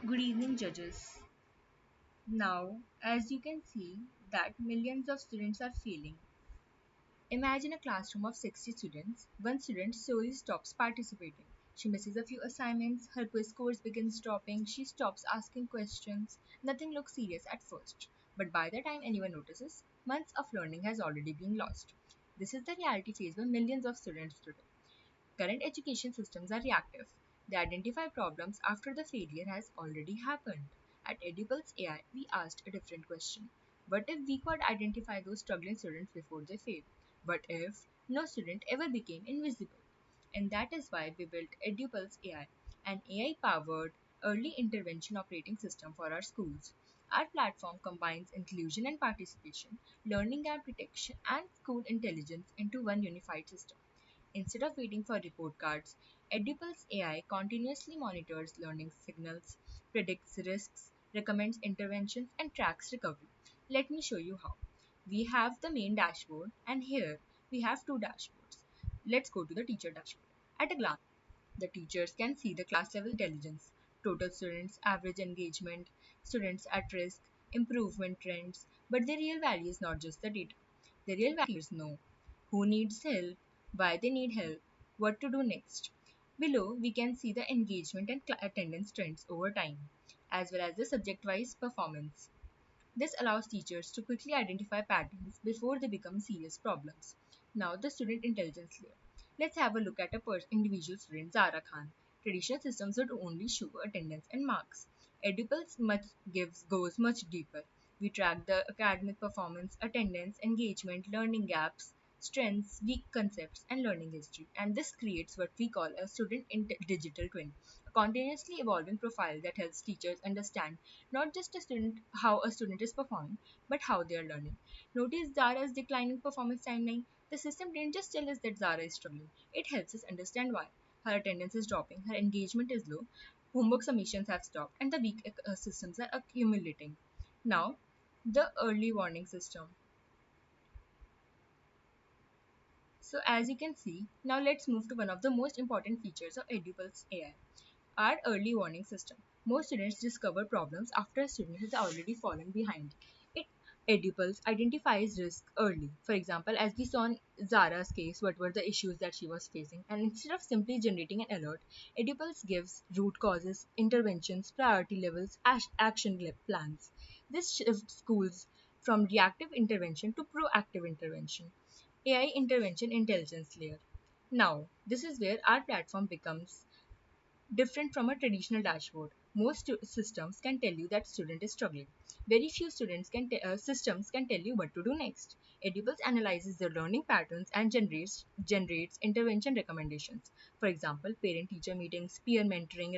Good evening, judges. Now, as you can see that millions of students are failing. Imagine a classroom of 60 students. One student slowly stops participating. She misses a few assignments, her quiz scores begins dropping, she stops asking questions. Nothing looks serious at first, but by the time anyone notices, months of learning has already been lost. This is the reality faced by millions of students today. Current education systems are reactive. They identify problems after the failure has already happened. At EduPulse AI, we asked a different question. What if we could identify those struggling students before they fail? What if no student ever became invisible? And that is why we built EduPulse AI, an AI-powered early intervention operating system for our schools. Our platform combines inclusion and participation, learning gap detection, and school intelligence into one unified system. Instead of waiting for report cards, EduPulse AI continuously monitors learning signals, predicts risks, recommends interventions, and tracks recovery. Let me show you how. We have the main dashboard, and here we have two dashboards. Let's go to the teacher dashboard. At a glance, the teachers can see the class level intelligence, total students, average engagement, students at risk, improvement trends, but the real value is not just the data. The real value is know who needs help, why they need help, what to do next. Below, we can see the engagement and attendance trends over time, as well as the subject wise performance. This allows teachers to quickly identify patterns before they become serious problems. Now, the student intelligence layer. Let's have a look at a individual student, Zara Khan. Traditional systems would only show attendance and marks. EduPulse goes much deeper. We track the academic performance, attendance, engagement, learning gaps, strengths, weak concepts, and learning history. And this creates what we call a digital twin, a continuously evolving profile that helps teachers understand not just how a student is performing, but how they are learning. Notice Zara's declining performance timeline. The system didn't just tell us that Zara is struggling, it helps us understand why. Her attendance is dropping, her engagement is low, homework submissions have stopped, and the weak systems are accumulating. Now, the early warning system. So as you can see, now let's move to one of the most important features of EduPulse AI, our early warning system. Most students discover problems after a student has already fallen behind. It EduPulse identifies risk early. For example, as we saw in Zara's case, what were the issues that she was facing, and instead of simply generating an alert, EduPulse gives root causes, interventions, priority levels, action plans. This shifts schools from reactive intervention to proactive intervention. AI intervention intelligence layer. Now, this is where our platform becomes different from a traditional dashboard. Most systems can tell you that student is struggling. Very few systems can tell you what to do next. EduPulse analyzes the learning patterns and generates intervention recommendations. For example, parent-teacher meetings, peer mentoring,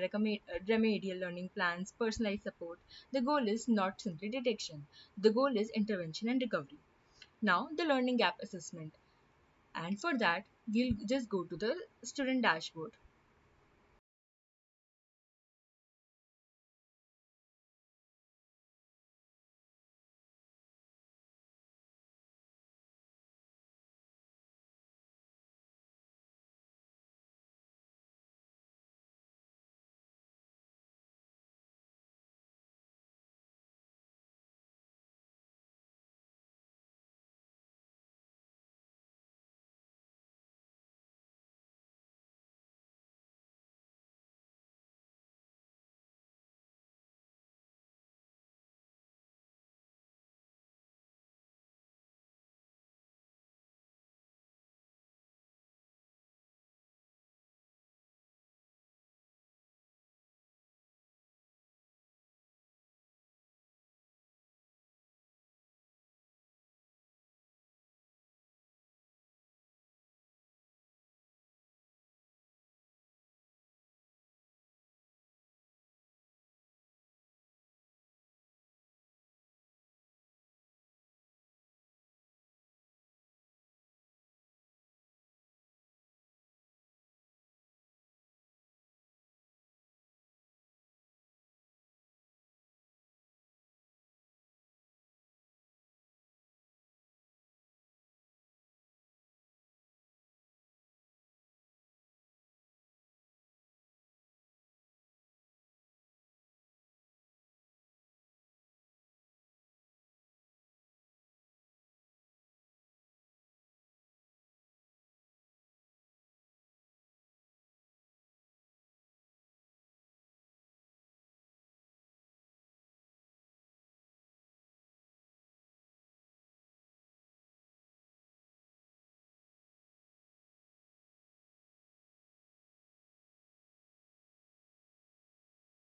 remedial learning plans, personalized support. The goal is not simply detection. The goal is intervention and recovery. Now, the learning gap assessment. And for that, we'll just go to the student dashboard.